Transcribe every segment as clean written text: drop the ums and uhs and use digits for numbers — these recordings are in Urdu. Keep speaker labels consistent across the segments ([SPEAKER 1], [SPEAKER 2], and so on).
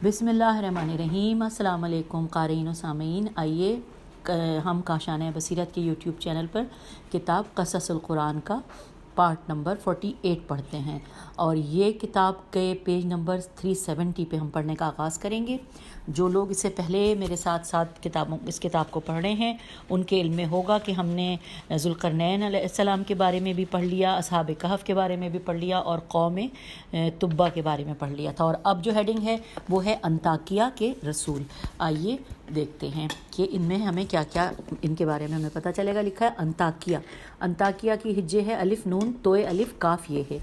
[SPEAKER 1] بسم اللہ الرحمن الرحیم۔ السلام علیکم قارئین و سامعین، آئیے ہم کاشانہ بصیرت کے یوٹیوب چینل پر کتاب قصص القرآن کا پارٹ نمبر 48 پڑھتے ہیں، اور یہ کتاب کے پیج نمبر 370 پہ ہم پڑھنے کا آغاز کریں گے۔ جو لوگ اس سے پہلے میرے ساتھ اس کتاب کو پڑھ رہے ہیں ان کے علم میں ہوگا کہ ہم نے ذوالقرنین علیہ السلام کے بارے میں بھی پڑھ لیا، اصحاب کہف کے بارے میں بھی پڑھ لیا، اور قوم تبا کے بارے میں پڑھ لیا تھا، اور اب جو ہیڈنگ ہے وہ ہے انطاکیہ کے رسول۔ آئیے دیکھتے ہیں کہ ان میں ہمیں کیا کیا ان کے بارے میں ہمیں پتہ چلے گا۔ لکھا ہے انطاکیہ۔ انطاکیہ کی ہجے ہے الف نون توئے الف کاف، یہ ہے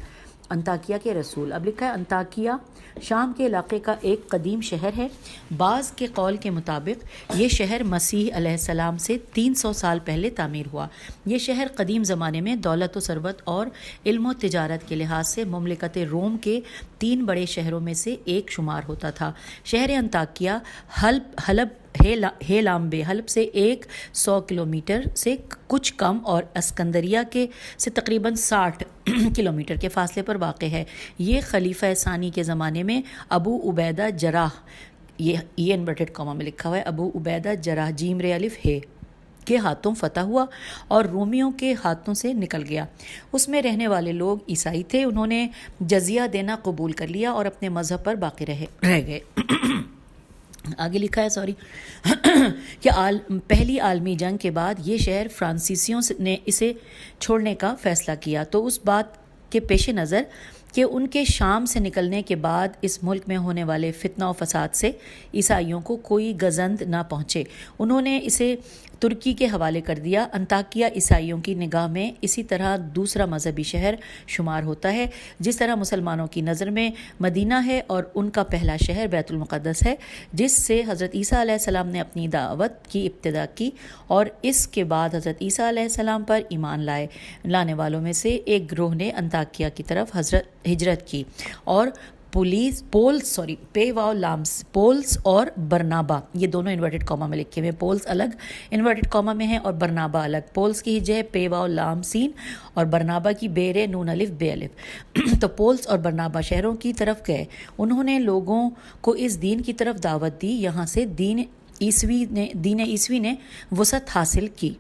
[SPEAKER 1] انطاکیہ کے رسول۔ اب لکھا ہے انطاکیہ شام کے علاقے کا ایک قدیم شہر ہے۔ بعض کے قول کے مطابق یہ شہر مسیح علیہ السلام سے 300 سال پہلے تعمیر ہوا۔ یہ شہر قدیم زمانے میں دولت و ثروت اور علم و تجارت کے لحاظ سے مملکت روم کے 3 بڑے شہروں میں سے ایک شمار ہوتا تھا۔ شہر انطاکیہ حلب ہیلامبے حلب سے 100 کلومیٹر سے کچھ کم اور اسکندریہ سے تقریباً 60 کلومیٹر کے فاصلے پر واقع ہے۔ یہ خلیفہ ثانی کے زمانے میں ابو عبیدہ جراح، یہ انورٹڈ کاما میں لکھا ہوا ہے، ابو عبیدہ جراح جیم رے الف ہے کے ہاتھوں فتح ہوا اور رومیوں کے ہاتھوں سے نکل گیا۔ اس میں رہنے والے لوگ عیسائی تھے۔ انہوں نے جزیہ دینا قبول کر لیا اور اپنے مذہب پر باقی رہ گئے۔ آگے لکھا ہے کہ پہلی عالمی جنگ کے بعد یہ شہر فرانسیسیوں نے اسے چھوڑنے کا فیصلہ کیا، تو اس بات کے پیش نظر کہ ان کے شام سے نکلنے کے بعد اس ملک میں ہونے والے فتنہ و فساد سے عیسائیوں کو کوئی گزند نہ پہنچے، انہوں نے اسے ترکی کے حوالے کر دیا۔ انطاکیہ عیسائیوں کی نگاہ میں اسی طرح دوسرا مذہبی شہر شمار ہوتا ہے، جس طرح مسلمانوں کی نظر میں مدینہ ہے اور ان کا پہلا شہر بیت المقدس ہے، جس سے حضرت عیسیٰ علیہ السلام نے اپنی دعوت کی ابتدا کی، اور اس کے بعد حضرت عیسیٰ علیہ السلام پر ایمان لانے والوں میں سے ایک گروہ نے انطاکیہ کی طرف ہجرت کی، اور پولس اور برنابا، یہ دونوں انورٹڈ کاما میں لکھے ہوئے، پولس الگ انورٹڈ کاما میں ہے اور برنابا الگ۔ پولس کی ہجے ہے پے واو لام سین، اور برنابا کی بے رے نون الف بے الف۔ تو پولس اور برنابا شہروں کی طرف گئے، انہوں نے لوگوں کو اس دین کی طرف دعوت دی، یہاں سے دین عیسوی نے وسعت حاصل کی۔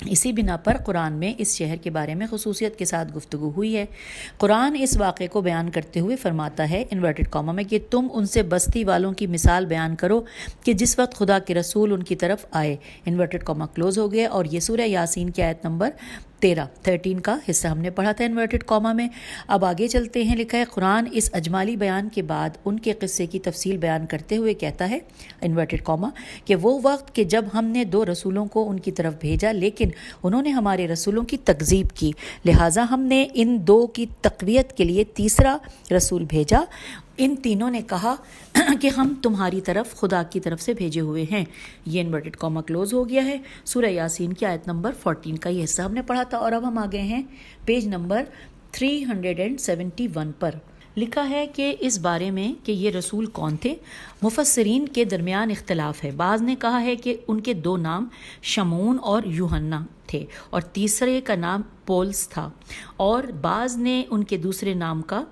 [SPEAKER 1] اسی بنا پر قرآن میں اس شہر کے بارے میں خصوصیت کے ساتھ گفتگو ہوئی ہے۔ قرآن اس واقعے کو بیان کرتے ہوئے فرماتا ہے انورٹڈ کاما میں کہ تم ان سے بستی والوں کی مثال بیان کرو کہ جس وقت خدا کے رسول ان کی طرف آئے، انورٹڈ کاما کلوز ہو گیا۔ اور یہ سورہ یاسین کی آیت نمبر 13 کا حصہ ہم نے پڑھا تھا انورٹڈ کاما میں۔ اب آگے چلتے ہیں۔ لکھا ہے قرآن اس اجمالی بیان کے بعد ان کے قصے کی تفصیل بیان کرتے ہوئے کہتا ہے انورٹڈ کاما کہ وہ وقت کہ جب ہم نے 2 رسولوں کو ان کی طرف بھیجا، لیکن انہوں نے ہمارے رسولوں کی تکذیب کی، لہٰذا ہم نے ان 2 کی تقویت کے لیے تیسرا رسول بھیجا۔ ان تینوں نے کہا کہ ہم تمہاری طرف خدا کی طرف سے بھیجے ہوئے ہیں۔ یہ انورٹڈ کاما کلوز ہو گیا ہے۔ سورہ یاسین کی آیت نمبر 14 کا یہ حصہ ہم نے پڑھا تھا، اور اب ہم آ گئے ہیں پیج نمبر 371 پر۔ لکھا ہے کہ اس بارے میں کہ یہ رسول کون تھے، مفسرین کے درمیان اختلاف ہے۔ بعض نے کہا ہے کہ ان کے 2 نام شمعون اور یوحنا تھے، اور تیسرے کا نام پولس تھا، اور بعض نے ان کے دوسرے نام کا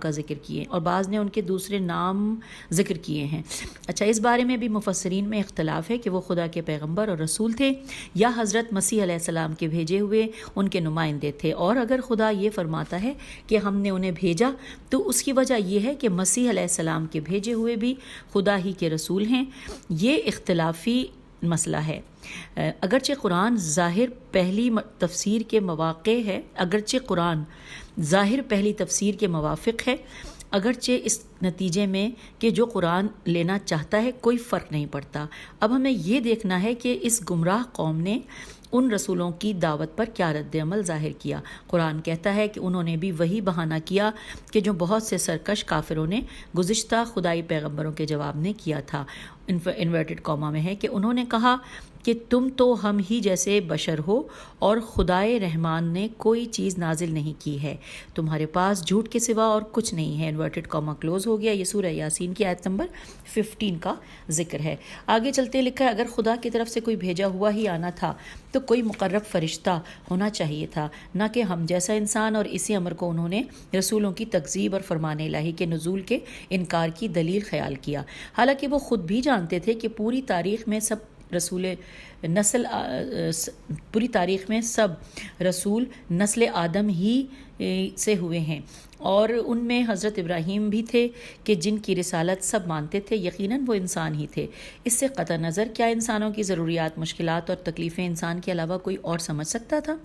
[SPEAKER 1] ذکر کیے، اور بعض نے ان کے دوسرے نام ذکر کیے ہیں۔ اچھا، اس بارے میں بھی مفسرین میں اختلاف ہے کہ وہ خدا کے پیغمبر اور رسول تھے یا حضرت مسیح علیہ السلام کے بھیجے ہوئے ان کے نمائندے تھے، اور اگر خدا یہ فرماتا ہے کہ ہم نے انہیں بھیجا تو اس کی وجہ یہ ہے کہ مسیح علیہ السلام کے بھیجے ہوئے بھی خدا ہی کے رسول ہیں۔ یہ اختلافی مسئلہ ہے۔ اگرچہ قرآن ظاہر پہلی تفسیر کے موافق ہے، اگرچہ اس نتیجے میں کہ جو قرآن لینا چاہتا ہے کوئی فرق نہیں پڑتا۔ اب ہمیں یہ دیکھنا ہے کہ اس گمراہ قوم نے ان رسولوں کی دعوت پر کیا رد عمل ظاہر کیا۔ قرآن کہتا ہے کہ انہوں نے بھی وہی بہانہ کیا کہ جو بہت سے سرکش کافروں نے گزشتہ خدائی پیغمبروں کے جواب میں کیا تھا۔ انورٹڈ کاما میں ہے کہ انہوں نے کہا کہ تم تو ہم ہی جیسے بشر ہو اور خدائے رحمان نے کوئی چیز نازل نہیں کی ہے، تمہارے پاس جھوٹ کے سوا اور کچھ نہیں ہے۔ انورٹڈ کاما کلوز ہو گیا۔ یہ سورہ یاسین کی آیت نمبر 15 کا ذکر ہے۔ آگے چلتے لکھا ہے اگر خدا کی طرف سے کوئی بھیجا ہوا ہی آنا تھا تو کوئی مقرب فرشتہ ہونا چاہیے تھا، نہ کہ ہم جیسا انسان، اور اسی امر کو انہوں نے رسولوں کی تکذیب اور فرمان الہی کے نزول کے انکار کی دلیل خیال کیا، حالانکہ وہ خود بھی جانتے تھے کہ پوری تاریخ میں سب رسول نسل آدم ہی سے ہوئے ہیں، اور ان میں حضرت ابراہیم بھی تھے کہ جن کی رسالت سب مانتے تھے، یقیناً وہ انسان ہی تھے۔ اس سے قطع نظر کیا انسانوں کی ضروریات، مشکلات اور تکلیفیں انسان کے علاوہ کوئی اور سمجھ سکتا تھا؟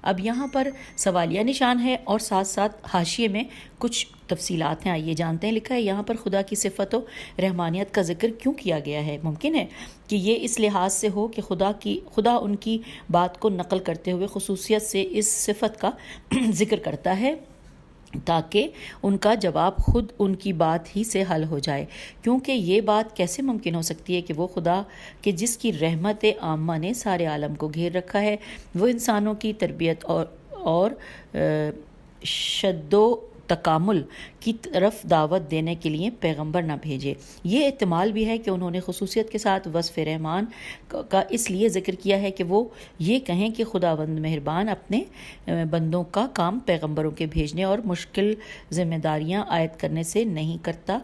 [SPEAKER 1] اب یہاں پر سوالیہ نشان ہے اور ساتھ ساتھ حاشیے میں کچھ تفصیلات ہیں، آئیے جانتے ہیں۔ لکھا ہے یہاں پر خدا کی صفت و رحمانیت کا ذکر کیوں کیا گیا ہے؟ ممکن ہے کہ یہ اس لحاظ سے ہو کہ خدا ان کی بات کو نقل کرتے ہوئے خصوصیت سے اس صفت کا ذکر کرتا ہے تاکہ ان کا جواب خود ان کی بات ہی سے حل ہو جائے، کیونکہ یہ بات کیسے ممکن ہو سکتی ہے کہ وہ خدا کہ جس کی رحمت عامہ نے سارے عالم کو گھیر رکھا ہے، وہ انسانوں کی تربیت اور شد و تکامل کی طرف دعوت دینے کے لیے پیغمبر نہ بھیجے۔ یہ احتمال بھی ہے کہ انہوں نے خصوصیت کے ساتھ وصف رحمان کا اس لیے ذکر کیا ہے کہ وہ یہ کہیں کہ خداوند مہربان اپنے بندوں کا کام پیغمبروں کے بھیجنے اور مشکل ذمہ داریاں عائد کرنے سے نہیں کرتا،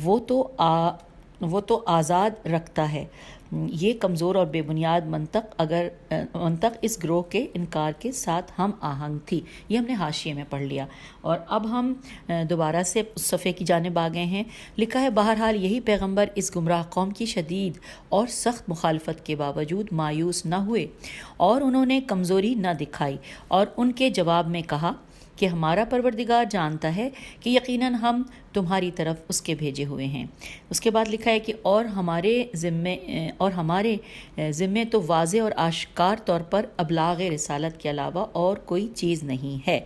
[SPEAKER 1] وہ تو آزاد رکھتا ہے۔ یہ کمزور اور بے بنیاد منطق اس گروہ کے انکار کے ساتھ ہم آہنگ تھی۔ یہ ہم نے حاشیے میں پڑھ لیا، اور اب ہم دوبارہ سے اس صفحے کی جانب آ گئے ہیں۔ لکھا ہے بہرحال یہی پیغمبر اس گمراہ قوم کی شدید اور سخت مخالفت کے باوجود مایوس نہ ہوئے اور انہوں نے کمزوری نہ دکھائی، اور ان کے جواب میں کہا کہ ہمارا پروردگار جانتا ہے کہ یقیناً ہم تمہاری طرف اس کے بھیجے ہوئے ہیں۔ اس کے بعد لکھا ہے کہ اور ہمارے ذمے تو واضح اور آشکار طور پر ابلاغ رسالت کے علاوہ اور کوئی چیز نہیں ہے۔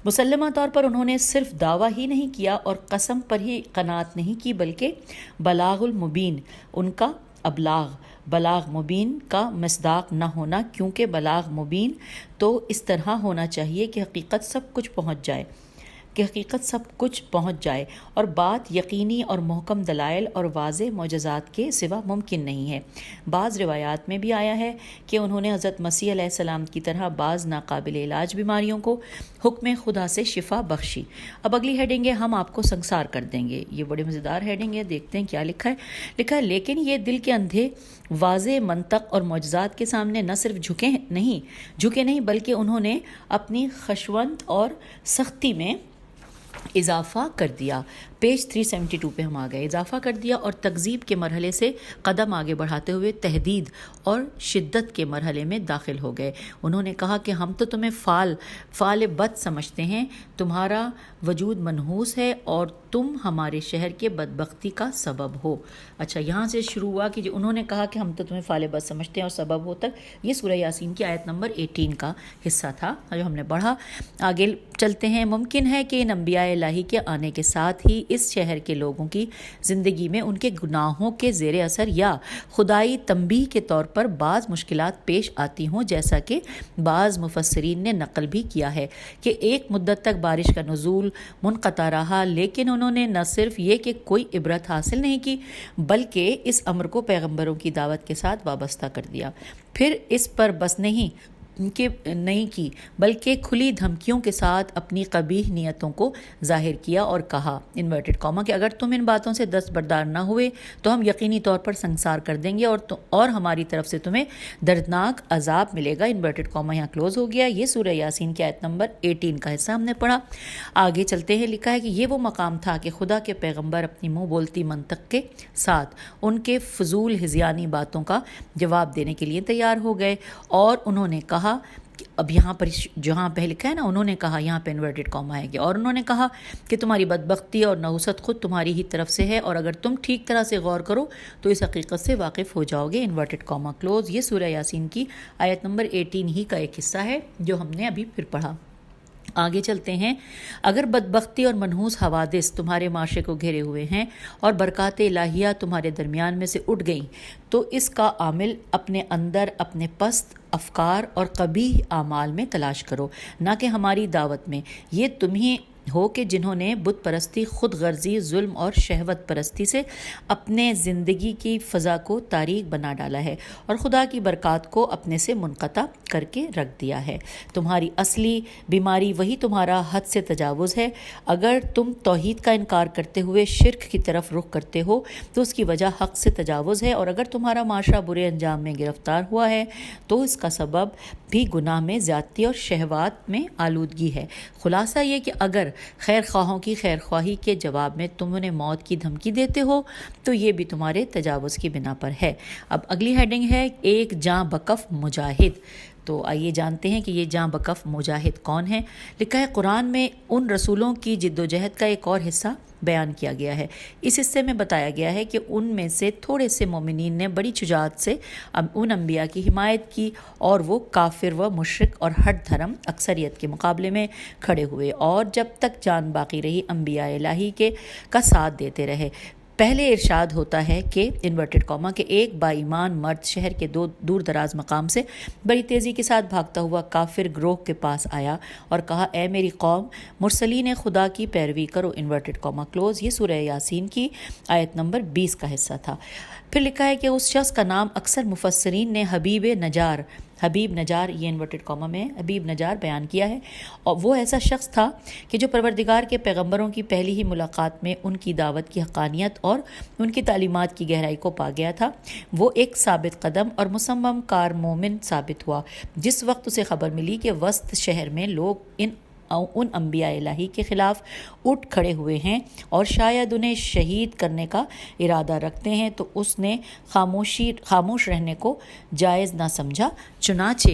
[SPEAKER 1] مسلمہ طور پر انہوں نے صرف دعویٰ ہی نہیں کیا اور قسم پر ہی قناعت نہیں کی، بلکہ بلاغ المبین، ان کا بلاغ مبین کا مصداق نہ ہونا، کیونکہ بلاغ مبین تو اس طرح ہونا چاہیے کہ حقیقت سب کچھ پہنچ جائے اور بات یقینی اور محکم دلائل اور واضح معجزات کے سوا ممکن نہیں ہے۔ بعض روایات میں بھی آیا ہے کہ انہوں نے حضرت مسیح علیہ السلام کی طرح بعض ناقابل علاج بیماریوں کو حکم خدا سے شفا بخشی۔ اب اگلی ہیڈنگ ہے ہم آپ کو سنسار کر دیں گے۔ یہ بڑی مزیدار ہیڈنگ ہے، دیکھتے ہیں کیا لکھا ہے۔ لیکن یہ دل کے اندھے واضح منطق اور معجزات کے سامنے نہ صرف جھکے نہیں بلکہ انہوں نے اپنی خشونت اور سختی میں اضافہ کر دیا۔ پیج 372 پہ ہم آ گئے۔ اضافہ کر دیا اور تکذیب کے مرحلے سے قدم آگے بڑھاتے ہوئے تہدید اور شدت کے مرحلے میں داخل ہو گئے۔ انہوں نے کہا کہ ہم تو تمہیں فعال بد سمجھتے ہیں، تمہارا وجود منحوس ہے اور تم ہمارے شہر کے بدبختی کا سبب ہو۔ اچھا، یہاں سے شروع ہوا کہ انہوں نے کہا کہ ہم تو تمہیں فعال بد سمجھتے ہیں اور سبب ہو تک۔ یہ سورہ یاسین کی آیت نمبر 18 کا حصہ تھا جو ہم نے پڑھا۔ آگے چلتے ہیں۔ ممکن ہے کہ ان انبیاء الہی کے آنے کے ساتھ ہی اس شہر کے لوگوں کی زندگی میں ان کے گناہوں کے زیر اثر یا خدائی تنبیہ کے طور پر بعض مشکلات پیش آتی ہوں، جیسا کہ بعض مفسرین نے نقل بھی کیا ہے کہ ایک مدت تک بارش کا نزول منقطع رہا، لیکن انہوں نے نہ صرف یہ کہ کوئی عبرت حاصل نہیں کی بلکہ اس امر کو پیغمبروں کی دعوت کے ساتھ وابستہ کر دیا۔ پھر اس پر بس نہیں کی بلکہ کھلی دھمکیوں کے ساتھ اپنی قبیح نیتوں کو ظاہر کیا اور کہا انورٹڈ کاما کہ اگر تم ان باتوں سے دستبردار نہ ہوئے تو ہم یقینی طور پر سنسار کر دیں گے اور ہماری طرف سے تمہیں دردناک عذاب ملے گا۔ انورٹڈ کاما یہاں کلوز ہو گیا۔ یہ سورہ یاسین کی آیت نمبر 18 کا حصہ ہم نے پڑھا۔ آگے چلتے ہیں۔ لکھا ہے کہ یہ وہ مقام تھا کہ خدا کے پیغمبر اپنی منہ بولتی منطق کے ساتھ ان کے فضول ہذیانی باتوں کا جواب دینے کے لیے تیار ہو گئے، اور انہوں نے کہا، اب یہاں پر جہاں پہ لکھا ہے نا، انہوں نے کہا، یہاں پہ انورٹڈ کاما ہے کہ اور انہوں نے کہا کہ تمہاری بدبختی اور نحوست خود تمہاری ہی طرف سے ہے، اور اگر تم ٹھیک طرح سے غور کرو تو اس حقیقت سے واقف ہو جاؤ گے۔ Inverted comma close. یہ سورہ یاسین کی آیت نمبر 18 ہی کا ایک حصہ ہے جو ہم نے ابھی پھر پڑھا۔ آگے چلتے ہیں. اگر بدبختی اور منحوس حوادث تمہارے معاشرے کو گھیرے ہوئے ہیں اور برکات الہیہ تمہارے درمیان میں سے اٹھ گئیں تو اس کا عامل اپنے اندر اپنے پست افکار اور قبیح اعمال میں تلاش کرو، نہ کہ ہماری دعوت میں. یہ تم ہی ہو کہ جنہوں نے بت پرستی، خود غرضی، ظلم اور شہوت پرستی سے اپنے زندگی کی فضا کو تاریک بنا ڈالا ہے اور خدا کی برکات کو اپنے سے منقطع کر کے رکھ دیا ہے. تمہاری اصلی بیماری وہی تمہارا حد سے تجاوز ہے. اگر تم توحید کا انکار کرتے ہوئے شرک کی طرف رخ کرتے ہو تو اس کی وجہ حق سے تجاوز ہے، اور اگر تمہارا معاشرہ برے انجام میں گرفتار ہوا ہے تو اس کا سبب بھی گناہ میں زیادتی اور شہوات میں آلودگی ہے. خلاصہ یہ کہ اگر خیر خواہوں کی خیر خواہی کے جواب میں تم انہیں موت کی دھمکی دیتے ہو تو یہ بھی تمہارے تجاوز کی بنا پر ہے. اب اگلی ہیڈنگ ہے ایک جاں بکف مجاہد. تو آئیے جانتے ہیں کہ یہ جاں بکف مجاہد کون ہے. لکھا ہے قرآن میں ان رسولوں کی جد و جہد کا ایک اور حصہ بیان کیا گیا ہے. اس حصے میں بتایا گیا ہے کہ ان میں سے تھوڑے سے مومنین نے بڑی شجاعت سے ان انبیاء کی حمایت کی اور وہ کافر و مشرک اور ہٹ دھرم اکثریت کے مقابلے میں کھڑے ہوئے اور جب تک جان باقی رہی انبیاء الہی کا ساتھ دیتے رہے. پہلے ارشاد ہوتا ہے کہ انورٹڈ کاما کہ ایک با ایمان مرد شہر کے دور دراز مقام سے بڑی تیزی کے ساتھ بھاگتا ہوا کافر گروہ کے پاس آیا اور کہا اے میری قوم، مرسلین خدا کی پیروی کرو. Inverted comma close. یہ سورہ یاسین کی آیت نمبر 20 کا حصہ تھا. پھر لکھا ہے کہ اس شخص کا نام اکثر مفسرین نے حبیب نجار یہ انورٹڈ کاما میں حبیب نجار بیان کیا ہے، اور وہ ایسا شخص تھا کہ جو پروردگار کے پیغمبروں کی پہلی ہی ملاقات میں ان کی دعوت کی حقانیت اور ان کی تعلیمات کی گہرائی کو پا گیا تھا. وہ ایک ثابت قدم اور مصمم کار مومن ثابت ہوا. جس وقت اسے خبر ملی کہ وسط شہر میں لوگ ان انبیاء الہی کے خلاف اٹھ کھڑے ہوئے ہیں اور شاید انہیں شہید کرنے کا ارادہ رکھتے ہیں تو اس نے خاموش رہنے کو جائز نہ سمجھا. چنانچہ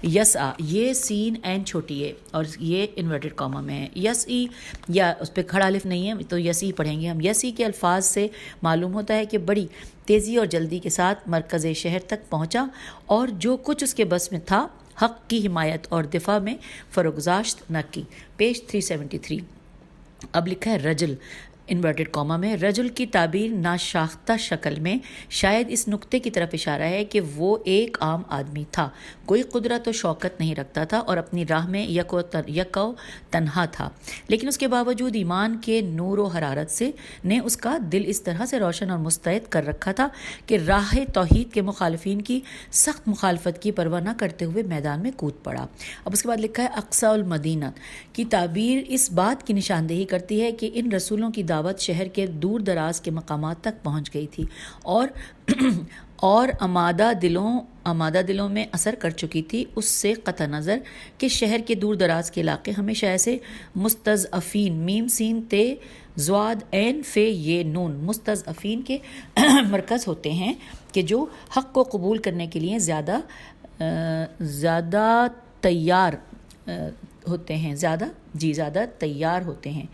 [SPEAKER 1] یسعی، یہ سین این چھوٹی ہے اور یہ انورٹڈ کاما میں ہے. یسعی یا اس پہ کھڑا الف نہیں ہے تو یسعی پڑھیں گے ہم. یسعی کے الفاظ سے معلوم ہوتا ہے کہ بڑی تیزی اور جلدی کے ساتھ مرکز شہر تک پہنچا اور جو کچھ اس کے بس میں تھا حق کی حمایت اور دفاع میں فروگزاشت نہ کی. پیج 373. اب لکھا ہے رجل انورٹڈ کاما میں. رجل کی تعبیر ناشاختہ شکل میں شاید اس نقطے کی طرف اشارہ ہے کہ وہ ایک عام آدمی تھا، کوئی قدرت و شوکت نہیں رکھتا تھا اور اپنی راہ میں یکو تنہا تھا، لیکن اس کے باوجود ایمان کے نور و حرارت سے نے اس کا دل اس طرح سے روشن اور مستعد کر رکھا تھا کہ راہ توحید کے مخالفین کی سخت مخالفت کی پرواہ نہ کرتے ہوئے میدان میں کود پڑا. اب اس کے بعد لکھا ہے اقصی المدینہ کی تعبیر اس بات کی نشاندہی کرتی ہے کہ ان رسولوں کی دعوت شہر کے دور دراز کے مقامات تک پہنچ گئی تھی اور آمادہ دلوں میں اثر کر چکی تھی. اس سے قطع نظر کہ شہر کے دور دراز کے علاقے ہمیشہ ایسے مستضعفین میم سین تے زواد عین فے یہ نون مستضعفین کے مرکز ہوتے ہیں کہ جو حق کو قبول کرنے کے لیے زیادہ تیار ہوتے ہیں.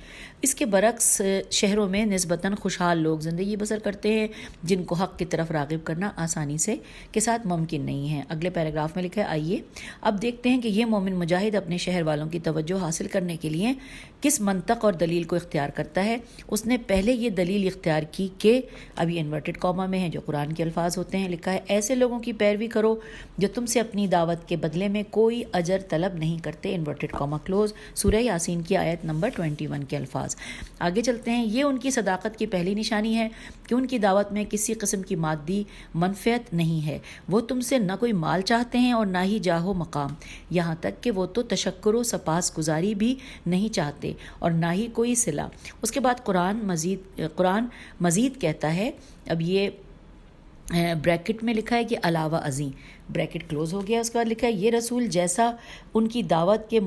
[SPEAKER 1] اس کے برعکس شہروں میں نسبتاً خوشحال لوگ زندگی بسر کرتے ہیں جن کو حق کی طرف راغب کرنا آسانی سے کے ساتھ ممکن نہیں ہے. اگلے پیراگراف میں لکھا ہے آئیے اب دیکھتے ہیں کہ یہ مومن مجاہد اپنے شہر والوں کی توجہ حاصل کرنے کے لیے کس منطق اور دلیل کو اختیار کرتا ہے. اس نے پہلے یہ دلیل اختیار کی کہ اب یہ انورٹڈ کاما میں ہے جو قرآن کے الفاظ ہوتے ہیں. لکھا ہے ایسے لوگوں کی پیروی کرو جو تم سے اپنی دعوت کے بدلے میں کوئی اجر طلب نہیں کرتے. Inverted comma close. سورہ یاسین کی آیت نمبر 21 کے الفاظ. آگے چلتے ہیں. یہ ان کی صداقت کی پہلی نشانی ہے کہ ان کی دعوت میں کسی قسم کی مادی منفعت نہیں ہے. وہ تم سے نہ کوئی مال چاہتے ہیں اور نہ ہی جاہ و مقام، یہاں تک کہ وہ تو تشکر و سپاس گزاری بھی نہیں چاہتے اور نہ ہی کوئی صلہ. اس کے بعد قرآن مزید کہتا ہے، اب یہ بریکٹ میں لکھا ہے کہ علاوہ ازیں، بریکٹ کلوز ہو گیا. اس کے بعد لکھا ہے یہ رسول جیسا ان کی دعوت کے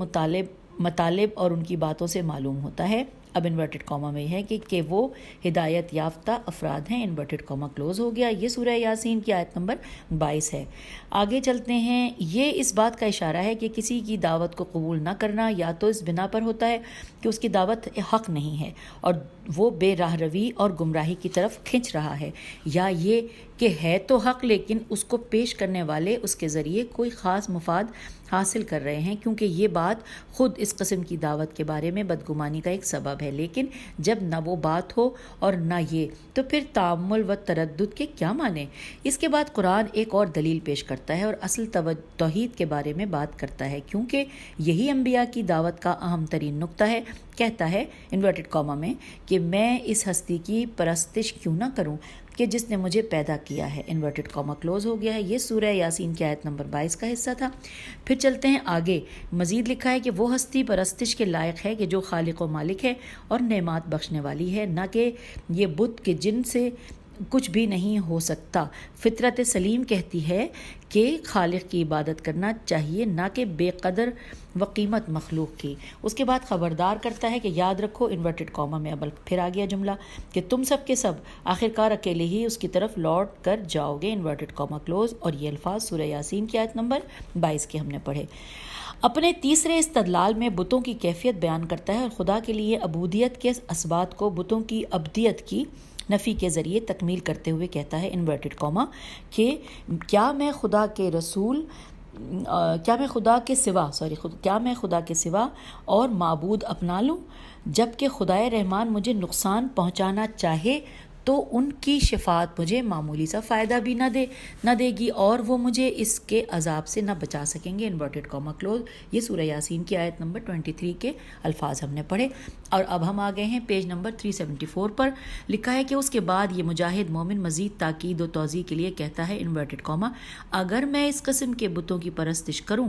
[SPEAKER 1] مطالب اور ان کی باتوں سے معلوم ہوتا ہے. اب انورٹڈ کاما میں ہے کہ وہ ہدایت یافتہ افراد ہیں. انورٹڈ کاما کلوز ہو گیا. یہ سورہ یاسین کی آیت نمبر 22 ہے. آگے چلتے ہیں. یہ اس بات کا اشارہ ہے کہ کسی کی دعوت کو قبول نہ کرنا یا تو اس بنا پر ہوتا ہے کہ اس کی دعوت حق نہیں ہے اور وہ بے راہ روی اور گمراہی کی طرف کھنچ رہا ہے، یا یہ کہ ہے تو حق لیکن اس کو پیش کرنے والے اس کے ذریعے کوئی خاص مفاد حاصل کر رہے ہیں، کیونکہ یہ بات خود اس قسم کی دعوت کے بارے میں بدگمانی کا ایک سبب ہے۔ لیکن جب نہ وہ بات ہو اور نہ یہ، تو پھر تعامل و تردد کے کیا معنی؟ اس کے بعد قرآن ایک اور دلیل پیش کرتا ہے اور اصل توحید کے بارے میں بات کرتا ہے، کیونکہ یہی انبیاء کی دعوت کا اہم ترین نقطہ ہے۔ کہتا ہے انورٹڈ کاما میں کہ میں اس ہستی کی پرستش کیوں نہ کروں کہ جس نے مجھے پیدا کیا ہے، انورٹڈ کاما کلوز ہو گیا ہے۔ یہ سورہ یاسین کی آیت نمبر 22 کا حصہ تھا۔ پھر چلتے ہیں آگے، مزید لکھا ہے کہ وہ ہستی پرستش کے لائق ہے کہ جو خالق و مالک ہے اور نعمات بخشنے والی ہے، نہ کہ یہ بت کے جن سے کچھ بھی نہیں ہو سکتا۔ فطرت سلیم کہتی ہے کہ خالق کی عبادت کرنا چاہیے، نہ کہ بے قدر و قیمت مخلوق کی۔ اس کے بعد خبردار کرتا ہے کہ یاد رکھو، انورٹڈ کاما میں اب پھر آ گیا جملہ، کہ تم سب کے سب آخرکار اکیلے ہی اس کی طرف لوٹ کر جاؤ گے، انورٹڈ کاما کلوز۔ اور یہ الفاظ سورہ یاسین کی آیت نمبر 22 کے ہم نے پڑھے۔ اپنے تیسرے استدلال میں بتوں کی کیفیت بیان کرتا ہے اور خدا کے لیے عبودیت کے اسبات کو بتوں کی عبدیت کی نفی کے ذریعے تکمیل کرتے ہوئے کہتا ہے انورٹڈ کاما کہ کیا میں خدا کے سوا اور معبود اپنا لوں، جب کہ خدائے رحمان مجھے نقصان پہنچانا چاہے تو ان کی شفاعت مجھے معمولی سا فائدہ بھی نہ دے گی اور وہ مجھے اس کے عذاب سے نہ بچا سکیں گے، انورٹڈ کاما کلوز۔ یہ سورہ یاسین کی آیت نمبر 23 کے الفاظ ہم نے پڑھے۔ اور اب ہم آ گئے ہیں پیج نمبر 374 پر۔ لکھا ہے کہ اس کے بعد یہ مجاہد مومن مزید تاکید و توضیح کے لیے کہتا ہے انورٹڈ کاما، اگر میں اس قسم کے بتوں کی پرستش کروں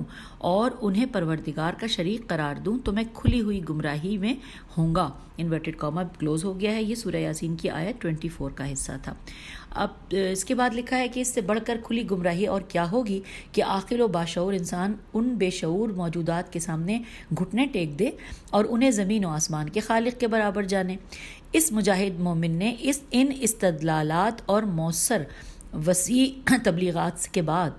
[SPEAKER 1] اور انہیں پروردگار کا شریک قرار دوں تو میں کھلی ہوئی گمراہی میں ہوں گا، انورٹڈ کاما کلوز ہو گیا ہے۔ یہ سورہ یاسین کی آیت 24 کا حصہ تھا۔ اب اس کے بعد لکھا ہے کہ اس سے بڑھ کر کھلی گمراہی اور کیا ہوگی کہ عاقل و باشعور انسان ان بے شعور موجودات کے سامنے گھٹنے ٹیک دے اور انہیں زمین و آسمان کے خالق کے برابر جانے۔ اس مجاہد مومن نے ان استدلالات اور مؤثر وسیع تبلیغات کے بعد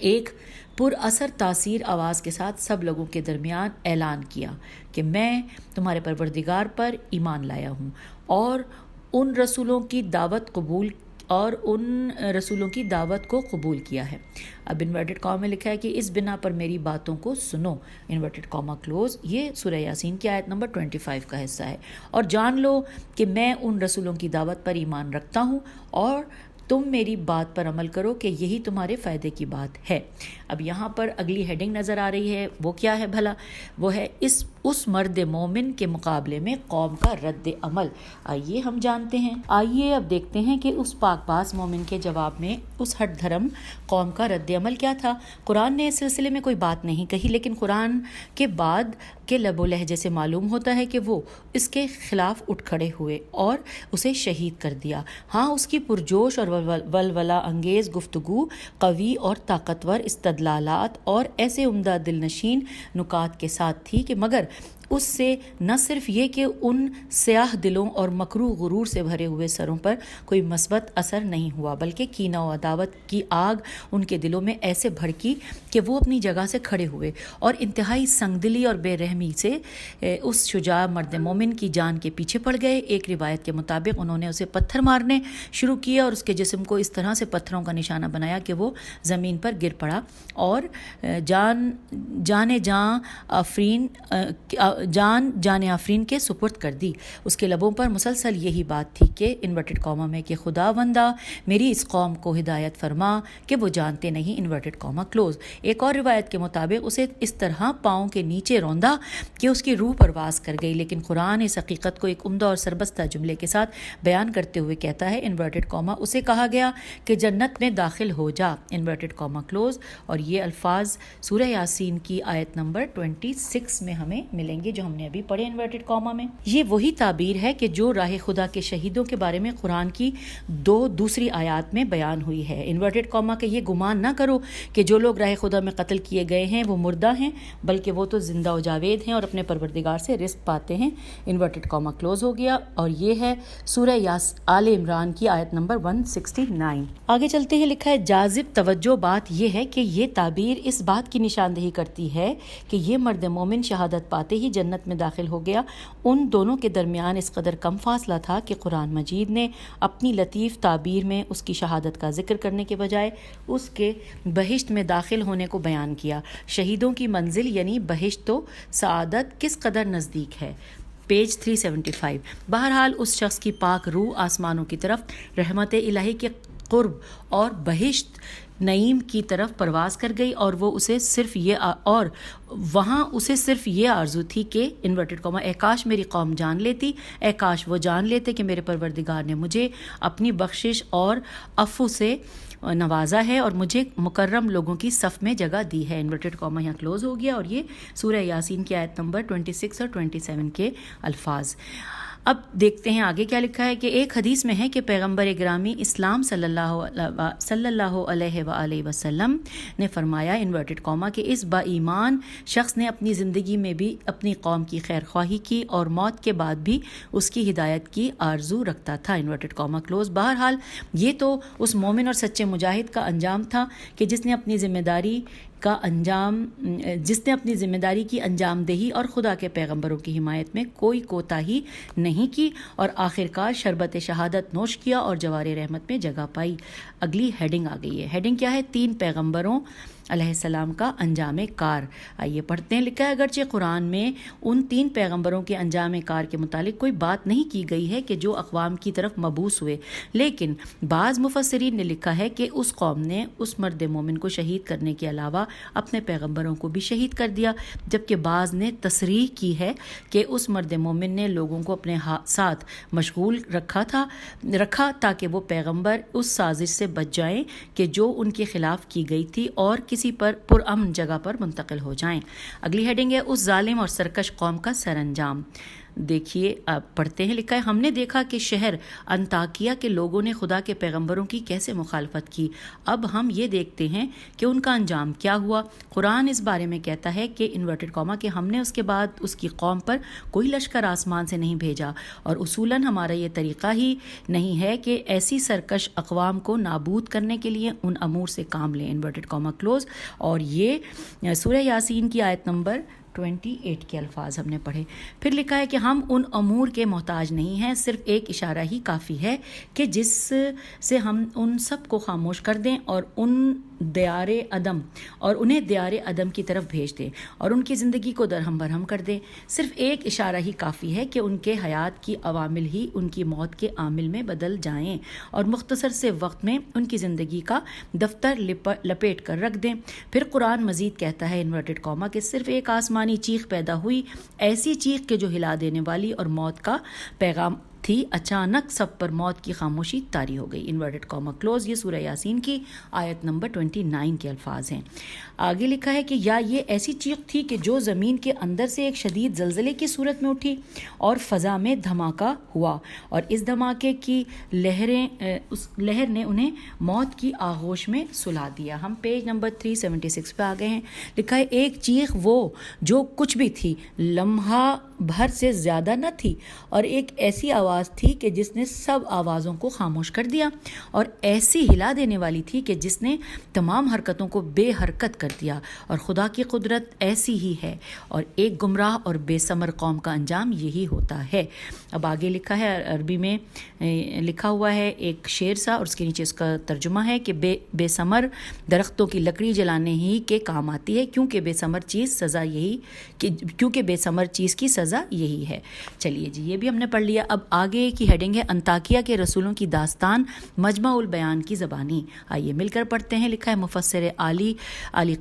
[SPEAKER 1] ایک پر اثر تاثیر آواز کے ساتھ سب لوگوں کے درمیان اعلان کیا کہ میں تمہارے پروردگار پر ایمان لایا ہوں اور ان رسولوں کی دعوت کو قبول کیا ہے۔ اب انورٹڈ کاما میں لکھا ہے کہ اس بنا پر میری باتوں کو سنو، انورٹڈ کاما کلوز۔ یہ سورہ یاسین کی آیت نمبر 25 کا حصہ ہے۔ اور جان لو کہ میں ان رسولوں کی دعوت پر ایمان رکھتا ہوں اور تم میری بات پر عمل کرو کہ یہی تمہارے فائدے کی بات ہے۔ اب یہاں پر اگلی ہیڈنگ نظر آ رہی ہے، وہ کیا ہے بھلا؟ وہ ہے اس مرد مومن کے مقابلے میں قوم کا رد عمل۔ آئیے ہم جانتے ہیں، آئیے اب دیکھتے ہیں کہ اس پاک باز مومن کے جواب میں اس ہٹ دھرم قوم کا رد عمل کیا تھا۔ قرآن نے اس سلسلے میں کوئی بات نہیں کہی، لیکن قرآن کے بعد کے لب و لہجے سے معلوم ہوتا ہے کہ وہ اس کے خلاف اٹھ کھڑے ہوئے اور اسے شہید کر دیا۔ ہاں، اس کی پرجوش اور ولولہ انگیز گفتگو، قوی اور طاقتور استدلالات اور ایسے عمدہ دل نشین نکات کے ساتھ تھی کہ مگر اس سے نہ صرف یہ کہ ان سیاہ دلوں اور مکروہ غرور سے بھرے ہوئے سروں پر کوئی مثبت اثر نہیں ہوا، بلکہ کینہ و عداوت کی آگ ان کے دلوں میں ایسے بھڑکی کہ وہ اپنی جگہ سے کھڑے ہوئے اور انتہائی سنگ دلی اور بے رحمی سے اس شجاع مرد مومن کی جان کے پیچھے پڑ گئے۔ ایک روایت کے مطابق انہوں نے اسے پتھر مارنے شروع کیا اور اس کے جسم کو اس طرح سے پتھروں کا نشانہ بنایا کہ وہ زمین پر گر پڑا اور جان آفرین کے سپرد کر دی۔ اس کے لبوں پر مسلسل یہی بات تھی کہ انورٹڈ کاما میں کہ خدا بندہ میری اس قوم کو ہدایت فرما کہ وہ جانتے نہیں، انورٹڈ کاما کلوز۔ ایک اور روایت کے مطابق اسے اس طرح پاؤں کے نیچے روندا کہ اس کی روح پرواز کر گئی، لیکن قرآن اس حقیقت کو ایک عمدہ اور سربستہ جملے کے ساتھ بیان کرتے ہوئے کہتا ہے انورٹڈ کاما اسے کہا گیا کہ جنت میں داخل ہو جا، انورٹڈ کاما کلوز۔ اور یہ الفاظ سورہ یاسین کی آیت نمبر 26 میں ہمیں ملیں گے جو ہم نے ابھی پڑھے انورٹڈ کاما میں۔ یہ وہی تعبیر ہے کہ جو راہ خدا کے شہیدوں کے بارے میں قرآن کی دوسری آیات میں بیان ہوئی ہے۔ انورٹڈ کاما کہ یہ گمان نہ کرو کہ جو لوگ راہ خدا میں قتل کیے گئے ہیں وہ مردہ ہیں، بلکہ وہ تو زندہ و جاوید ہیں اور اپنے پروردگار سے رزق پاتے ہیں، انورٹڈ کاما کلوز ہو گیا۔ اور یہ ہے سورہ آل عمران کی آیت نمبر 169۔ آگے چلتے ہیں، لکھا ہے جاذب توجہ بات یہ ہے کہ یہ تعبیر اس بات کی نشاندہی کرتی ہے کہ یہ مرد مومن شہادت پاتے ہی جنت میں داخل ہو گیا۔ ان دونوں کے درمیان اس قدر کم فاصلہ تھا کہ قرآن مجید نے اپنی لطیف تعبیر میں اس کی شہادت کا ذکر کرنے کے بجائے اس کے بہشت میں داخل ہونے کو بیان کیا۔ شہیدوں کی منزل یعنی بہشت و سعادت کس قدر نزدیک ہے۔ پیج 375۔ بہرحال اس شخص کی پاک روح آسمانوں کی طرف رحمت الہی کے قرب اور بہشت نعیم کی طرف پرواز کر گئی، اور وہ اسے صرف یہ آرزو تھی کہ انورٹڈ کاما اے کاش میری قوم جان لیتی، اے کاش وہ جان لیتے کہ میرے پروردگار نے مجھے اپنی بخشش اور عفو سے نوازا ہے اور مجھے مکرم لوگوں کی صف میں جگہ دی ہے۔ انورٹڈ کاما یہاں کلوز ہو گیا، اور یہ سورہ یاسین کی آیت نمبر 26 اور 27 کے الفاظ۔ اب دیکھتے ہیں آگے کیا لکھا ہے کہ ایک حدیث میں ہے کہ پیغمبر گرامی اسلام صلی اللہ علیہ وآلہ وسلم نے فرمایا انورٹڈ کاما کہ اس با ایمان شخص نے اپنی زندگی میں بھی اپنی قوم کی خیر خواہی کی اور موت کے بعد بھی اس کی ہدایت کی آرزو رکھتا تھا، انورٹڈ کاما کلوز۔ بہرحال یہ تو اس مومن اور سچے مجاہد کا انجام تھا کہ جس نے اپنی ذمہ داری کی انجام دہی اور خدا کے پیغمبروں کی حمایت میں کوئی کوتاہی نہیں کی اور آخرکار شربت شہادت نوش کیا اور جوار رحمت میں جگہ پائی۔ اگلی ہیڈنگ آ گئی ہے۔ ہیڈنگ کیا ہے؟ 3 پیغمبروں علیہ السلام کا انجام کار۔ آئیے پڑھتے ہیں۔ لکھا ہے اگرچہ قرآن میں ان 3 پیغمبروں کے انجام کار کے متعلق کوئی بات نہیں کی گئی ہے کہ جو اقوام کی طرف مبعوث ہوئے، لیکن بعض مفسرین نے لکھا ہے کہ اس قوم نے اس مرد مومن کو شہید کرنے کے علاوہ اپنے پیغمبروں کو بھی شہید کر دیا، جبکہ بعض نے تصریح کی ہے کہ اس مرد مومن نے لوگوں کو اپنے ساتھ مشغول رکھا تاکہ وہ پیغمبر اس سازش سے بچ جائیں کہ جو ان کے خلاف کی گئی تھی اور کسی پر پرامن جگہ پر منتقل ہو جائیں۔ اگلی ہیڈنگ ہے اس ظالم اور سرکش قوم کا سر انجام۔ دیکھیے پڑھتے ہیں۔ لکھا ہے ہم نے دیکھا کہ شہر انطاکیہ کے لوگوں نے خدا کے پیغمبروں کی کیسے مخالفت کی، اب ہم یہ دیکھتے ہیں کہ ان کا انجام کیا ہوا۔ قرآن اس بارے میں کہتا ہے کہ انورٹڈ کاما کہ ہم نے اس کے بعد اس کی قوم پر کوئی لشکر آسمان سے نہیں بھیجا، اور اصولاً ہمارا یہ طریقہ ہی نہیں ہے کہ ایسی سرکش اقوام کو نابود کرنے کے لیے ان امور سے کام لیں، انورٹڈ کاما کلوز۔ اور یہ سورہ یاسین کی آیت نمبر 28 کے الفاظ ہم نے پڑھے۔ پھر لکھا ہے کہ ہم ان امور کے محتاج نہیں ہیں، صرف ایک اشارہ ہی کافی ہے کہ جس سے ہم ان سب کو خاموش کر دیں اور انہیں دیار عدم کی طرف بھیج دیں اور ان کی زندگی کو درہم برہم کر دیں۔ صرف ایک اشارہ ہی کافی ہے کہ ان کے حیات کی عوامل ہی ان کی موت کے عامل میں بدل جائیں اور مختصر سے وقت میں ان کی زندگی کا دفتر لپیٹ کر رکھ دیں۔ پھر قرآن مزید کہتا ہے انورٹڈ کاما کہ صرف ایک آسمانی چیخ پیدا ہوئی، ایسی چیخ کہ جو ہلا دینے والی اور موت کا پیغام تھی، اچانک سب پر موت کی خاموشی طاری ہو گئی، انورٹڈ کاما کلوز۔ یہ سورہ یاسین کی آیت نمبر 29 کے الفاظ ہیں۔ آگے لکھا ہے کہ یا یہ ایسی چیخ تھی کہ جو زمین کے اندر سے ایک شدید زلزلے کی صورت میں اٹھی اور فضا میں دھماکہ ہوا، اور اس دھماکے کی لہر نے انہیں موت کی آغوش میں سلا دیا۔ ہم پیج نمبر 376 پہ آ گئے ہیں۔ لکھا ہے ایک چیخ وہ جو کچھ بھی تھی لمحہ بھر سے زیادہ نہ تھی، اور ایک ایسی آواز تھی کہ جس نے سب آوازوں کو خاموش کر دیا، اور ایسی ہلا دینے والی تھی کہ جس نے تمام حرکتوں کو بے حرکت کر دیا، اور خدا کی قدرت ایسی ہی ہے، اور ایک گمراہ اور بے ثمر قوم کا انجام یہی ہوتا ہے۔ اب آگے لکھا ہے، عربی میں لکھا ہوا ہے ایک شعر سا، اور اس کے نیچے اس کا ترجمہ ہے کہ بے ثمر درختوں کی لکڑی جلانے ہی کے کام آتی ہے، کیونکہ بے ثمر چیز کی سزا یہی ہے۔ چلیے جی، یہ بھی ہم نے پڑھ لیا۔ اب آگے کی ہیڈنگ ہے انطاکیہ کے رسولوں کی داستان مجمع البیان کی زبانی۔ آئیے مل کر پڑھتے ہیں۔ لکھا ہے مفسر علی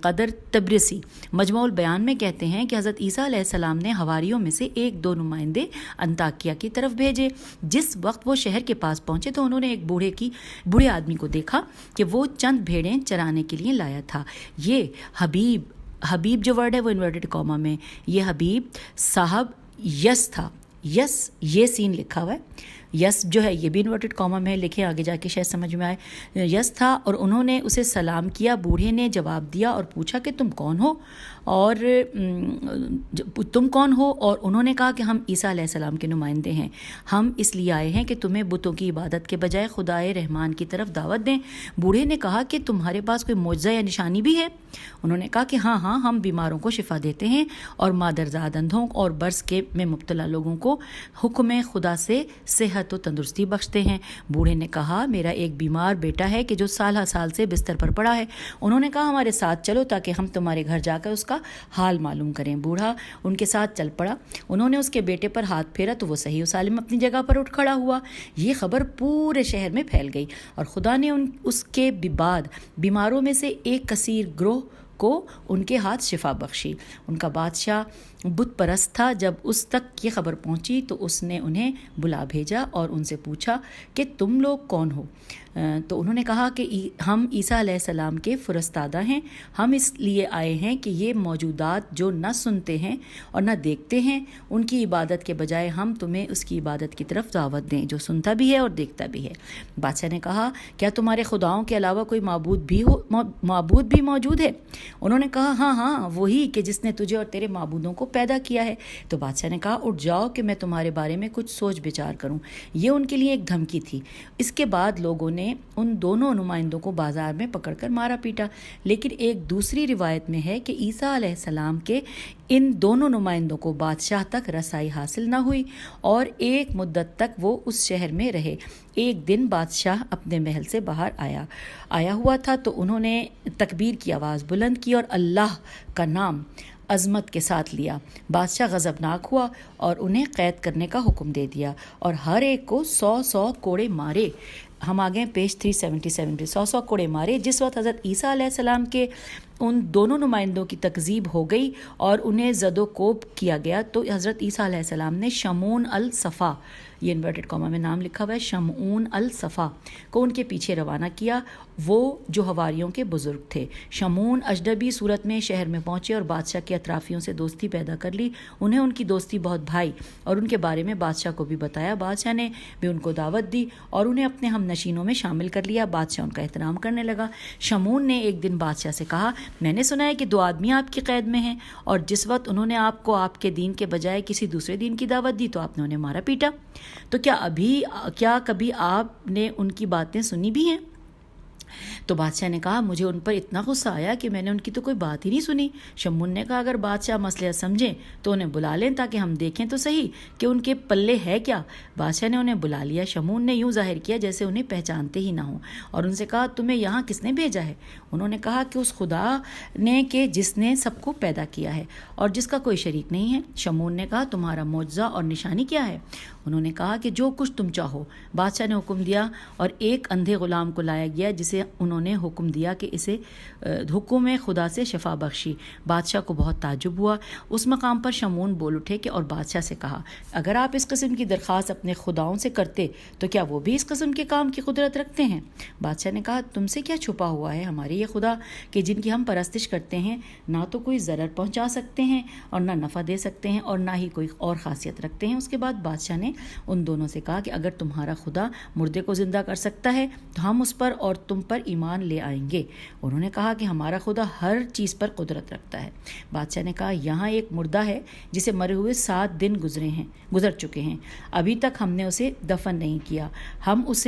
[SPEAKER 1] قدر تبرسی مجمع البیان میں کہتے ہیں کہ حضرت عیسیٰ علیہ السلام نے حواریوں میں سے 1-2 نمائندے انطاکیہ کی طرف بھیجے۔ جس وقت وہ شہر کے پاس پہنچے تو انہوں نے ایک بوڑھے آدمی کو دیکھا کہ وہ چند بھیڑیں چرانے کے لیے لایا تھا۔ یہ حبیب جو ورڈ ہے وہ انورٹڈ کاما میں، یہ حبیب صاحب یس تھا، یس یہ سین لکھا ہوا ہے، یس جو ہے یہ بھی انورٹڈ کاما میں ہے، لکھیں آگے جا کے شاید سمجھ میں آئے. یس تھا اور انہوں نے اسے سلام کیا. بوڑھے نے جواب دیا اور پوچھا کہ تم کون ہو؟ اور انہوں نے کہا کہ ہم عیسیٰ علیہ السلام کے نمائندے ہیں. ہم اس لیے آئے ہیں کہ تمہیں بتوں کی عبادت کے بجائے خدائے رحمان کی طرف دعوت دیں. بوڑھے نے کہا کہ تمہارے پاس کوئی معجزہ یا نشانی بھی ہے؟ انہوں نے کہا کہ ہاں ہم بیماروں کو شفا دیتے ہیں اور مادرزاد اندھوں اور برس کے میں مبتلا لوگوں کو حکم خدا سے صحت و تندرستی بخشتے ہیں. بوڑھے نے کہا میرا ایک بیمار بیٹا ہے کہ جو سال سے بستر پر پڑا ہے. انہوں نے کہا ہمارے ساتھ چلو تاکہ ہم تمہارے گھر جا کر اس کا حال معلوم کریں. بوڑھا ان کے ساتھ چل پڑا. انہوں نے اس کے بیٹے پر ہاتھ پھیرا تو وہ صحیح و سالم اپنی جگہ پر اٹھ کھڑا ہوا. یہ خبر پورے شہر میں پھیل گئی اور خدا نے اس کے بعد بیماروں میں سے ایک کثیر گروہ کو ان کے ہاتھ شفا بخشی. ان کا بادشاہ بت پرست تھا. جب اس تک یہ خبر پہنچی تو اس نے انہیں بلا بھیجا اور ان سے پوچھا کہ تم لوگ کون ہو؟ تو انہوں نے کہا کہ ہم عیسیٰ علیہ السلام کے فرستادہ ہیں. ہم اس لیے آئے ہیں کہ یہ موجودات جو نہ سنتے ہیں اور نہ دیکھتے ہیں ان کی عبادت کے بجائے ہم تمہیں اس کی عبادت کی طرف دعوت دیں جو سنتا بھی ہے اور دیکھتا بھی ہے. بادشاہ نے کہا کیا تمہارے خداؤں کے علاوہ کوئی معبود بھی موجود ہے؟ انہوں نے کہا ہاں وہی کہ جس نے تجھے اور تیرے معبودوں کو پیدا کیا ہے. تو بادشاہ نے کہا اٹھ جاؤ کہ میں تمہارے بارے میں کچھ سوچ بچار کروں. یہ ان کے لیے ایک دھمکی تھی. اس کے بعد لوگوں نے ان دونوں نمائندوں کو بازار میں پکڑ کر مارا پیٹا. لیکن ایک دوسری روایت میں ہے کہ عیسیٰ علیہ السلام کے ان دونوں نمائندوں کو بادشاہ تک رسائی حاصل نہ ہوئی اور ایک مدت تک وہ اس شہر میں رہے. ایک دن بادشاہ اپنے محل سے باہر آیا ہوا تھا تو انہوں نے تکبیر کی آواز بلند کی اور اللہ کا نام عظمت کے ساتھ لیا. بادشاہ غضبناک ہوا اور انہیں قید کرنے کا حکم دے دیا اور ہر ایک کو 100 کوڑے مارے. ہم آگے پیج 377 پہ 100 کوڑے مارے. جس وقت حضرت عیسیٰ علیہ السلام کے ان دونوں نمائندوں کی تکذیب ہو گئی اور انہیں زد و کوب کیا گیا تو حضرت عیسیٰ علیہ السلام نے شمعون الصفا، یہ انورٹڈ کاما میں نام لکھا ہوا ہے، شمعون الصفا کو ان کے پیچھے روانہ کیا، وہ جو حواریوں کے بزرگ تھے. شمعون اجنبی صورت میں شہر میں پہنچے اور بادشاہ کے اطرافیوں سے دوستی پیدا کر لی. انہیں ان کی دوستی بہت بھائی اور ان کے بارے میں بادشاہ کو بھی بتایا. بادشاہ نے بھی ان کو دعوت دی اور انہیں اپنے ہم نشینوں میں شامل کر لیا. بادشاہ ان کا احترام کرنے لگا. شمعون نے ایک دن بادشاہ سے کہا میں نے سنا ہے کہ 2 آدمی آپ کی قید میں ہیں اور جس وقت انہوں نے آپ کو آپ کے دین کے بجائے کسی دوسرے دین کی دعوت دی تو آپ نے انہیں مارا پیٹا. تو کیا کبھی آپ نے ان کی باتیں سنی بھی ہیں؟ تو بادشاہ نے کہا مجھے ان پر اتنا غصہ آیا کہ میں نے ان کی تو کوئی بات ہی نہیں سنی. شمعون نے کہا اگر بادشاہ مصلحت سمجھیں تو انہیں بلا لیں تاکہ ہم دیکھیں تو صحیح کہ ان کے پلے ہے کیا. بادشاہ نے انہیں بلا لیا. شمعون نے یوں ظاہر کیا جیسے انہیں پہچانتے ہی نہ ہوں اور ان سے کہا تمہیں یہاں کس نے بھیجا ہے؟ انہوں نے کہا کہ اس خدا نے کہ جس نے سب کو پیدا کیا ہے اور جس کا کوئی شریک نہیں ہے. شمعون نے کہا تمہارا معجزہ اور نشانی کیا ہے؟ انہوں نے کہا کہ جو کچھ تم چاہو. بادشاہ نے حکم دیا اور ایک اندھے غلام کو لایا گیا جسے انہوں نے حکم دیا کہ اسے حکم خدا سے شفا بخشی. بادشاہ کو بہت تعجب ہوا. اس مقام پر شمعون بول اٹھے کہ اور بادشاہ سے کہا اگر آپ اس قسم کی درخواست اپنے خداؤں سے کرتے تو کیا وہ بھی اس قسم کے کام کی قدرت رکھتے ہیں؟ بادشاہ نے کہا تم سے کیا چھپا ہوا ہے؟ ہمارے یہ خدا کہ جن کی ہم پرستش کرتے ہیں نہ تو کوئی ضرر پہنچا سکتے ہیں اور نہ نفع دے سکتے ہیں اور نہ ہی کوئی اور خاصیت رکھتے ہیں. اس کے بعد بادشاہ نے ان دونوں سے کہا کہ اگر تمہارا خدا مردے کو زندہ کر سکتا ہے تو ہم اس پر اور تم پر ایمان لے آئیں گے. انہوں نے کہا کہ ہمارا خدا ہر چیز پر قدرت رکھتا ہے. بادشاہ نے کہا یہاں ایک مردہ ہے جسے مرے ہوئے 7 دن گزر چکے ہیں. ابھی تک ہم نے اسے دفن نہیں کیا. ہم اس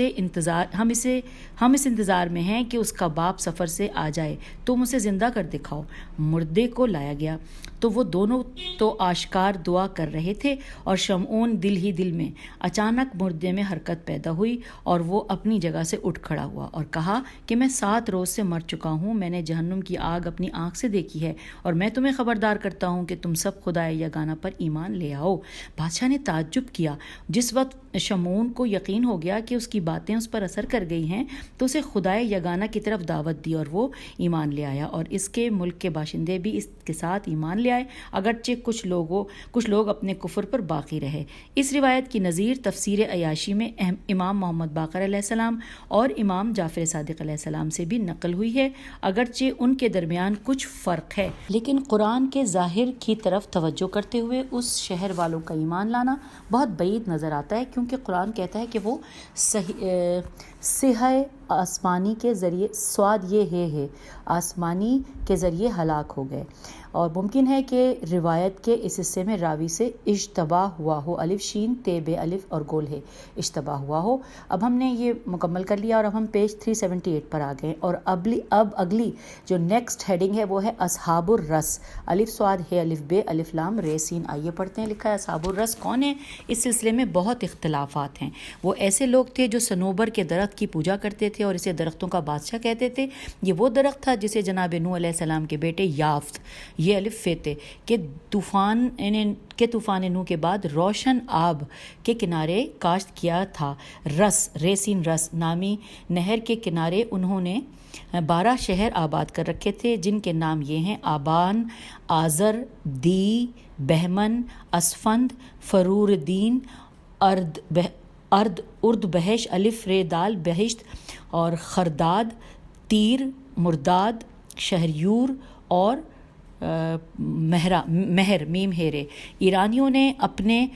[SPEAKER 1] انتظار میں ہیں کہ اس کا باپ سفر سے آ جائے. تم اسے زندہ کر دکھاؤ. مردے کو لایا گیا تو وہ دونوں تو آشکار دعا کر رہے تھے اور شمعون دل ہی دل میں. اچانک مردے میں حرکت پیدا ہوئی اور وہ اپنی جگہ سے اٹھ کھڑا ہوا اور کہا کہ میں 7 روز سے مر چکا ہوں. میں نے جہنم کی آگ اپنی آنکھ سے دیکھی ہے اور میں تمہیں خبردار کرتا ہوں کہ تم سب خدائے یگانہ پر ایمان لے آؤ. بادشاہ نے تعجب کیا. جس وقت شمعون کو یقین ہو گیا کہ اس کی باتیں اس پر اثر کر گئی ہیں تو اسے خدائے یگانہ کی طرف دعوت دی اور وہ ایمان لے آیا اور اس کے ملک کے باشندے بھی اس کے ساتھ ایمان لے آئے اگرچہ کچھ لوگ اپنے کفر پر باقی رہے. اس روایت کی نظیر تفسیر عیاشی میں امام محمد باقر علیہ السلام اور امام جعفر صادق صادق علیہ السلام سے بھی نقل ہوئی ہے، اگرچہ ان کے درمیان کچھ فرق ہے، لیکن قرآن کے ظاہر کی طرف توجہ کرتے ہوئے اس شہر والوں کا ایمان لانا بہت بعید نظر آتا ہے، کیونکہ قرآن کہتا ہے کہ وہ صحیح آسمانی کے ذریعے سواد یہ ہے آسمانی کے ذریعے ہلاک ہو گئے، اور ممکن ہے کہ روایت کے اس حصے میں راوی سے اشتباہ ہوا ہو، الف شین تے بے الف اور گول ہے، اشتباہ ہوا ہو۔ اب ہم نے یہ مکمل کر لیا اور اب ہم پیج 378 پر آ گئے، اور اب اگلی جو نیکسٹ ہیڈنگ ہے وہ ہے اصحاب الرس، الف سواد ہے الف بے الف لام رے سین۔ آئیے پڑھتے ہیں، لکھا ہے اصحاب الرس کون ہیں؟ اس سلسلے میں بہت اختلافات ہیں۔ وہ ایسے لوگ تھے جو صنوبر کے درخت کی پوجا کرتے تھے اور اسے درختوں کا بادشاہ کہتے تھے۔ یہ وہ درخت تھا جسے جناب نوح علیہ السلام کے بیٹے یافت، یہ الف فیتے کہ طوفان نوح کے بعد روشن آب کے کنارے کاشت کیا تھا۔ رس ریسین رس نامی نہر کے کنارے انہوں نے 12 شہر آباد کر رکھے تھے، جن کے نام یہ ہیں: آبان، آزر، دی، بہمن، اسفند، فروردین، ارد بہش الف رے دال بہشت، اور خرداد، تیر، مرداد، شہریور اور مہر میم ہیرے۔ ایرانیوں نے اپنے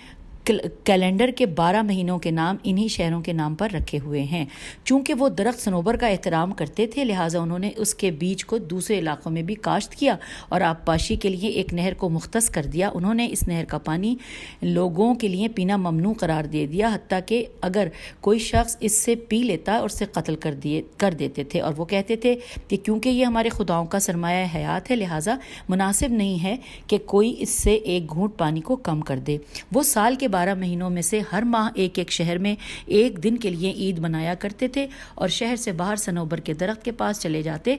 [SPEAKER 1] کیلنڈر کے 12 مہینوں کے نام انہی شہروں کے نام پر رکھے ہوئے ہیں۔ چونکہ وہ درخت صنوبر کا احترام کرتے تھے، لہٰذا انہوں نے اس کے بیج کو دوسرے علاقوں میں بھی کاشت کیا اور آبپاشی کے لیے ایک نہر کو مختص کر دیا۔ انہوں نے اس نہر کا پانی لوگوں کے لیے پینا ممنوع قرار دے دیا، حتیٰ کہ اگر کوئی شخص اس سے پی لیتا اور اسے قتل کر دیتے تھے، اور وہ کہتے تھے کہ کیونکہ یہ ہمارے خداؤں کا سرمایہ حیات ہے، لہٰذا مناسب نہیں ہے کہ کوئی اس سے ایک گھونٹ پانی کو کم کر دے۔ وہ سال کے 12 مہینوں میں سے ہر ماہ ایک شہر میں ایک دن کے لیے عید منایا کرتے تھے اور شہر سے باہر صنوبر کے درخت کے پاس چلے جاتے،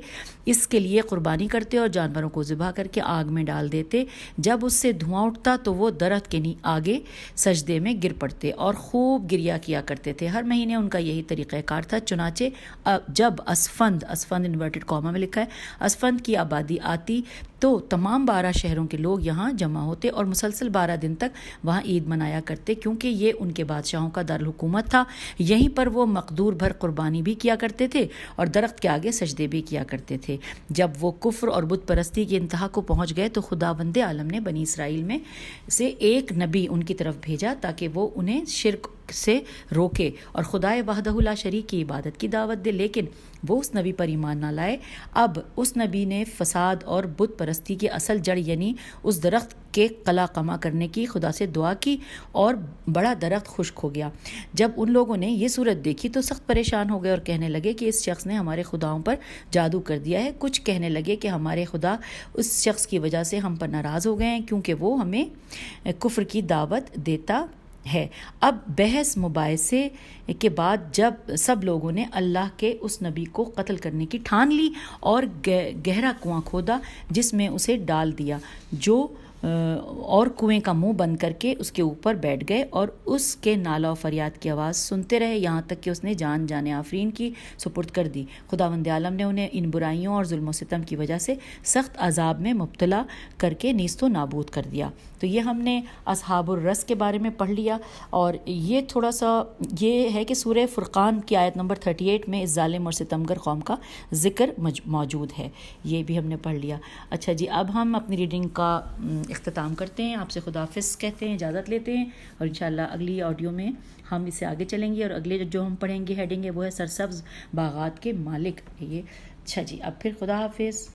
[SPEAKER 1] اس کے لیے قربانی کرتے اور جانوروں کو ذبح کر کے آگ میں ڈال دیتے۔ جب اس سے دھواں اٹھتا تو وہ درخت کے آگے سجدے میں گر پڑتے اور خوب گریا کیا کرتے تھے۔ ہر مہینے ان کا یہی طریقہ کار تھا۔ چنانچہ جب اسفند انورٹڈ کاما میں لکھا ہے، اسفند کی آبادی آتی تو تمام 12 شہروں کے لوگ یہاں جمع ہوتے اور مسلسل 12 دن تک وہاں عید منایا کرتے، کیونکہ یہ ان کے بادشاہوں کا دارالحکومت تھا۔ یہیں پر وہ مقدور بھر قربانی بھی کیا کرتے تھے اور درخت کے آگے سجدے بھی کیا کرتے تھے۔ جب وہ کفر اور بت پرستی کی انتہا کو پہنچ گئے تو خداوند عالم نے بنی اسرائیل میں سے ایک نبی ان کی طرف بھیجا تاکہ وہ انہیں شرک سے روکے اور خدائے وحدہ لا شریک کی عبادت کی دعوت دے، لیکن وہ اس نبی پر ایمان نہ لائے۔ اب اس نبی نے فساد اور بت پرستی کی اصل جڑ یعنی اس درخت کے قلع قمع کرنے کی خدا سے دعا کی اور بڑا درخت خشک ہو گیا۔ جب ان لوگوں نے یہ صورت دیکھی تو سخت پریشان ہو گئے اور کہنے لگے کہ اس شخص نے ہمارے خداؤں پر جادو کر دیا ہے۔ کچھ کہنے لگے کہ ہمارے خدا اس شخص کی وجہ سے ہم پر ناراض ہو گئے ہیں کیونکہ وہ ہمیں کفر کی دعوت دیتا ہے۔ اب بحث مباحثے کے بعد جب سب لوگوں نے اللہ کے اس نبی کو قتل کرنے کی ٹھان لی اور گہرا کنواں کھودا جس میں اسے ڈال دیا، اور کنویں کا منہ بند کر کے اس کے اوپر بیٹھ گئے اور اس کے نالہ و فریاد کی آواز سنتے رہے یہاں تک کہ اس نے جان آفرین کی سپرد کر دی۔ خداوند عالم نے انہیں ان برائیوں اور ظلم و ستم کی وجہ سے سخت عذاب میں مبتلا کر کے نیست و نابود کر دیا۔ تو یہ ہم نے اصحاب الرس کے بارے میں پڑھ لیا، اور یہ تھوڑا سا یہ ہے کہ سورہ فرقان کی آیت نمبر 38 میں اس ظالم اور ستمگر قوم کا ذکر موجود ہے، یہ بھی ہم نے پڑھ لیا۔ اچھا جی، اب ہم اپنی ریڈنگ کا اختتام کرتے ہیں، آپ سے خداحافظ کہتے ہیں، اجازت لیتے ہیں، اور انشاءاللہ اگلی آڈیو میں ہم اس سے آگے چلیں گے، اور اگلے جو ہم پڑھیں گے ہیڈنگ ہے وہ ہے سرسبز باغات کے مالک۔ یہ اچھا جی، اب پھر خداحافظ۔